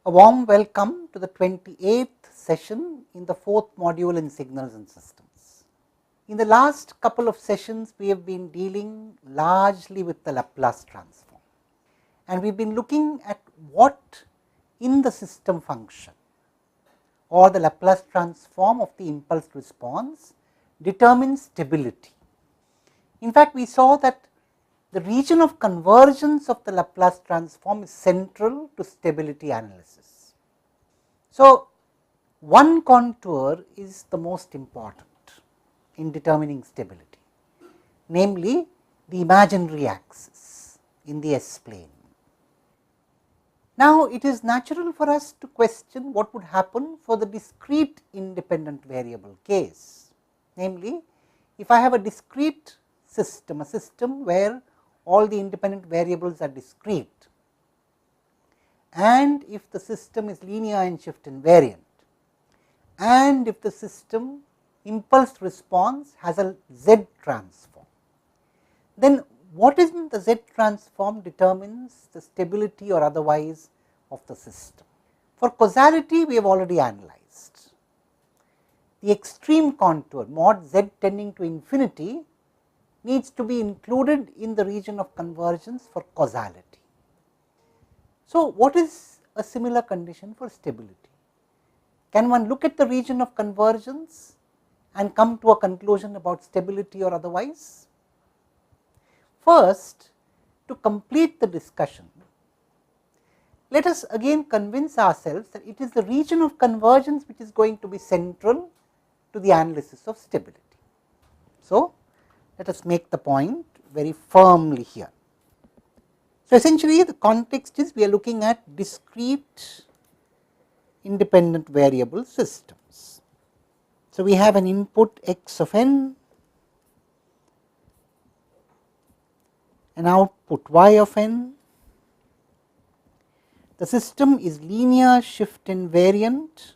A warm welcome to the 28th session in the 4th module in Signals and Systems. In the last couple of sessions, we have been dealing largely with the Laplace transform, and we have been looking at what in the system function or the Laplace transform of the impulse response determines stability. In fact, we saw that the region of convergence of the Laplace transform is central to stability analysis. So, one contour is the most important in determining stability, namely the imaginary axis in the S plane. Now, it is natural for us to question what would happen for the discrete independent variable case, namely if I have a discrete system, a system where all the independent variables are discrete, and if the system is linear and shift invariant, and if the system impulse response has a Z transform, then what is in the Z transform determines the stability or otherwise of the system. For causality, we have already analyzed. The extreme contour mod Z tending to infinity needs to be included in the region of convergence for causality. So, what is a similar condition for stability? Can one look at the region of convergence and come to a conclusion about stability or otherwise? First, to complete the discussion, let us again convince ourselves that it is the region of convergence which is going to be central to the analysis of stability. So, let us make the point very firmly here. So, essentially the context is we are looking at discrete independent variable systems. So, we have an input x of n, an output y of n. The system is linear shift invariant,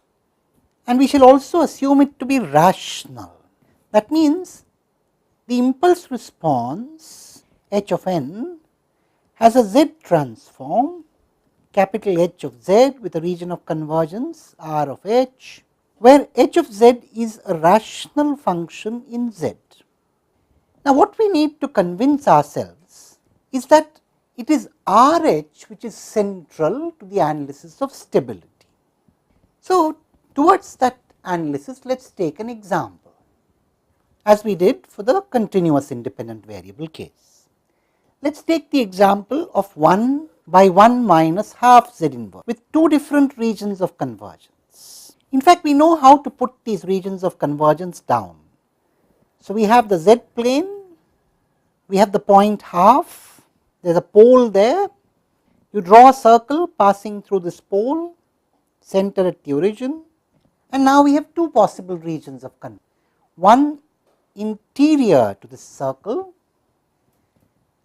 and we shall also assume it to be rational. That means the impulse response h of n has a Z transform, capital H of Z with a region of convergence R of H, where H of Z is a rational function in Z. Now, what we need to convince ourselves is that it is RH which is central to the analysis of stability. So, towards that analysis, let us take an example, as we did for the continuous independent variable case. Let us take the example of 1 by 1 minus half Z inverse with two different regions of convergence. In fact, we know how to put these regions of convergence down. So, we have the Z plane, we have the point half, there is a pole there, you draw a circle passing through this pole, center at the origin, and now we have two possible regions of convergence. One interior to this circle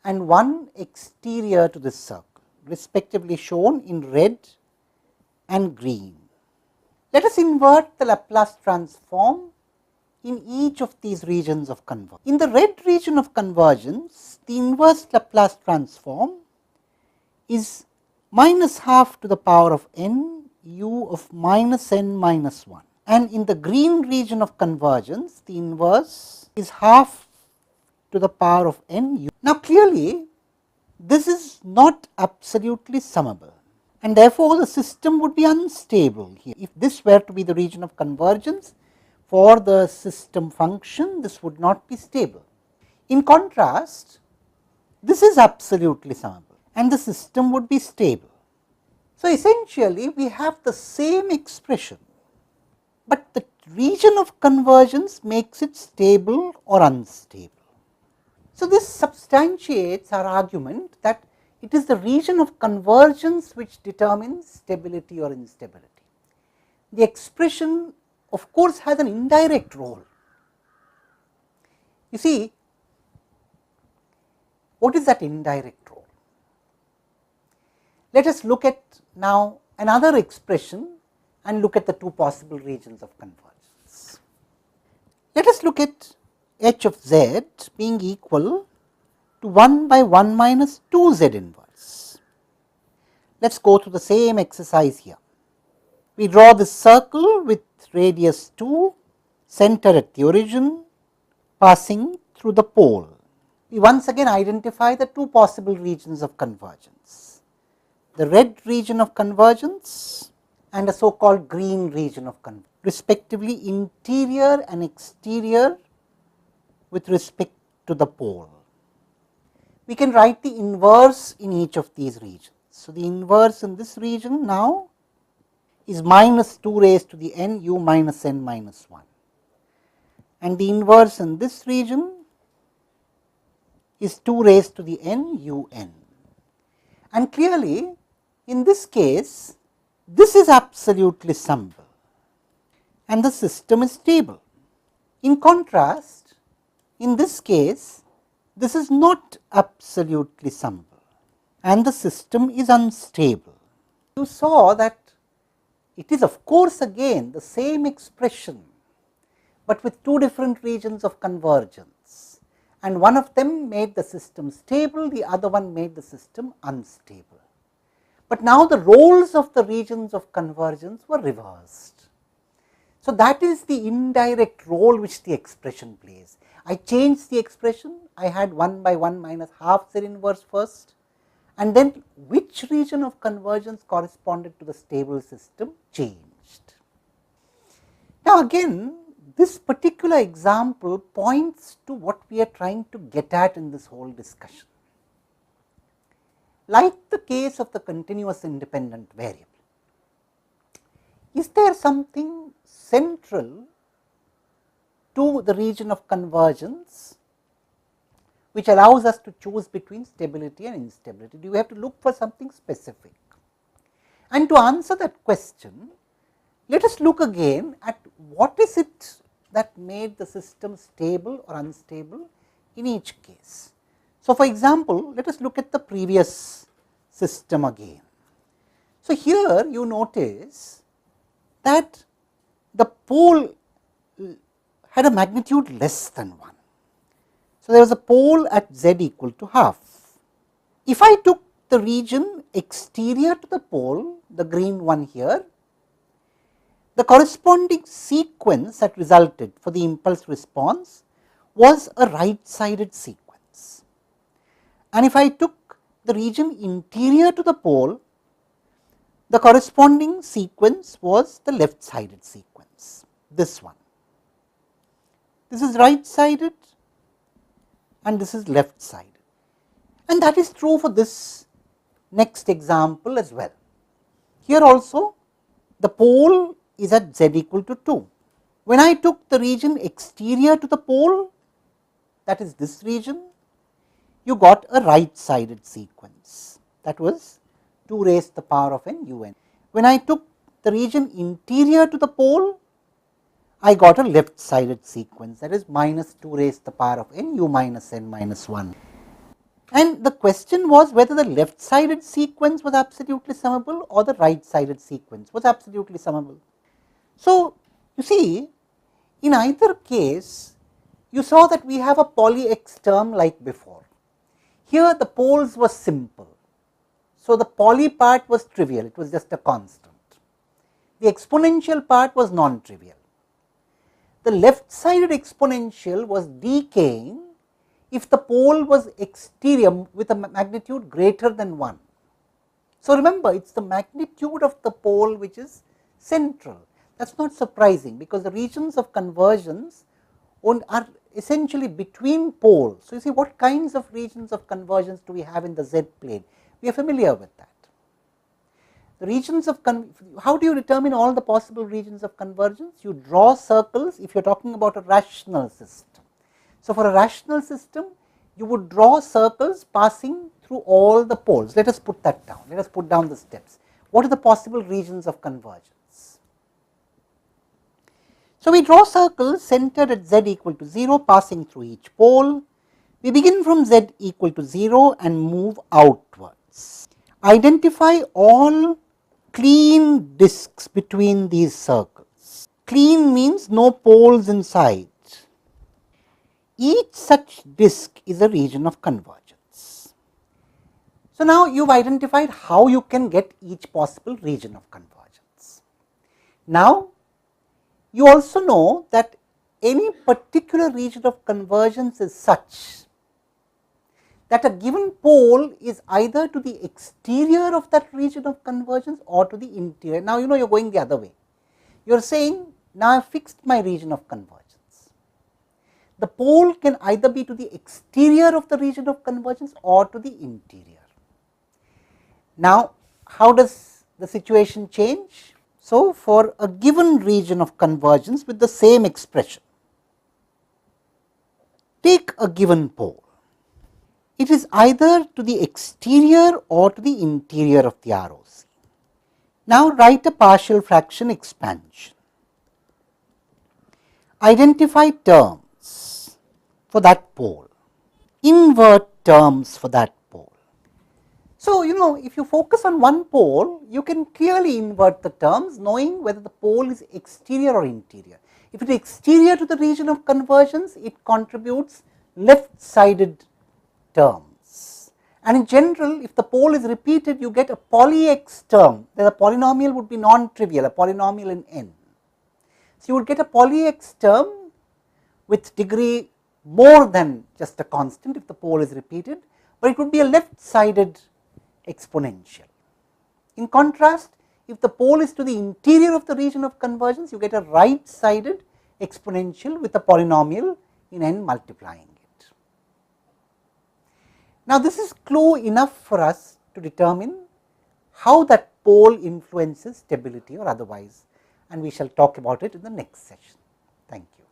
and one exterior to this circle, respectively shown in red and green. Let us invert the Laplace transform in each of these regions of convergence. In the red region of convergence, the inverse Laplace transform is minus half to the power of n u of minus n minus 1. And in the green region of convergence, the inverse is half to the power of n u. Now, clearly, this is not absolutely summable, and therefore, the system would be unstable here. If this were to be the region of convergence for the system function, this would not be stable. In contrast, this is absolutely summable and the system would be stable. So, essentially, we have the same expression, but the region of convergence makes it stable or unstable. So, this substantiates our argument that it is the region of convergence which determines stability or instability. The expression, of course, has an indirect role. You see, what is that indirect role? Let us look at now another expression and look at the two possible regions of convergence. Let us look at h of z being equal to 1 by 1 minus 2 z inverse. Let us go through the same exercise here. We draw this circle with radius 2, center at the origin, passing through the pole. We once again identify the two possible regions of convergence, the red region of convergence and a so called green region of convergence, respectively interior and exterior with respect to the pole. We can write the inverse in each of these regions. So, the inverse in this region now is minus 2 raised to the n u minus n minus 1, and the inverse in this region is 2 raised to the n u n. And clearly, in this case, this is absolutely summable and the system is stable. In contrast, in this case, this is not absolutely summable and the system is unstable. You saw that it is of course again the same expression, but with two different regions of convergence, and one of them made the system stable, the other one made the system unstable. But now the roles of the regions of convergence were reversed. So, that is the indirect role which the expression plays. I changed the expression, I had 1 by 1 minus half Z inverse first, and then which region of convergence corresponded to the stable system changed. Now, again, this particular example points to what we are trying to get at in this whole discussion. Like the case of the continuous independent variable, is there something central to the region of convergence which allows us to choose between stability and instability? Do we have to look for something specific? And to answer that question, let us look again at what is it that made the system stable or unstable in each case. So, for example, let us look at the previous system again. So, here you notice that the pole had a magnitude less than 1. So, there was a pole at z equal to half. If I took the region exterior to the pole, the green one here, the corresponding sequence that resulted for the impulse response was a right sided sequence. And if I took the region interior to the pole, the corresponding sequence was the left sided sequence, this one. This is right sided and this is left sided, and that is true for this next example as well. Here also the pole is at z equal to 2. When I took the region exterior to the pole, that is this region, you got a right sided sequence, that was 2 raised to the power of n u n. When I took the region interior to the pole, I got a left sided sequence, that is minus 2 raised to the power of n u minus n minus 1. And the question was whether the left sided sequence was absolutely summable or the right sided sequence was absolutely summable. So, you see, in either case, you saw that we have a poly x term like before. Here the poles were simple. So, the poly part was trivial, it was just a constant. The exponential part was non-trivial. The left sided exponential was decaying if the pole was exterior with a magnitude greater than 1. So, remember, it is the magnitude of the pole which is central. That is not surprising, because the regions of convergence are essentially between poles. So, you see what kinds of regions of convergence do we have in the z plane? We are familiar with that. The regions of how do you determine all the possible regions of convergence? You draw circles if you are talking about a rational system. So, for a rational system, you would draw circles passing through all the poles. Let us put that down. Let us put down the steps. What are the possible regions of convergence? So, we draw circles centered at z equal to 0 passing through each pole. We begin from z equal to 0 and move outwards. Identify all clean disks between these circles. Clean means no poles inside. Each such disk is a region of convergence. So, now you have identified how you can get each possible region of convergence. Now, you also know that any particular region of convergence is such that a given pole is either to the exterior of that region of convergence or to the interior. Now, you are going the other way. You are saying, now I have fixed my region of convergence. The pole can either be to the exterior of the region of convergence or to the interior. Now, how does the situation change? So, for a given region of convergence with the same expression, take a given pole. It is either to the exterior or to the interior of the ROC. Now, write a partial fraction expansion. Identify terms for that pole, invert terms for that pole. So, if you focus on one pole, you can clearly invert the terms knowing whether the pole is exterior or interior. If it is exterior to the region of convergence, it contributes left sided terms, and in general, if the pole is repeated, you get a poly x term. The polynomial would be non-trivial, a polynomial in n. So, you would get a poly x term with degree more than just a constant if the pole is repeated, but it would be a left sided exponential. In contrast, if the pole is to the interior of the region of convergence, you get a right sided exponential with a polynomial in n multiplying it. Now, this is clue enough for us to determine how that pole influences stability or otherwise, and we shall talk about it in the next session. Thank you.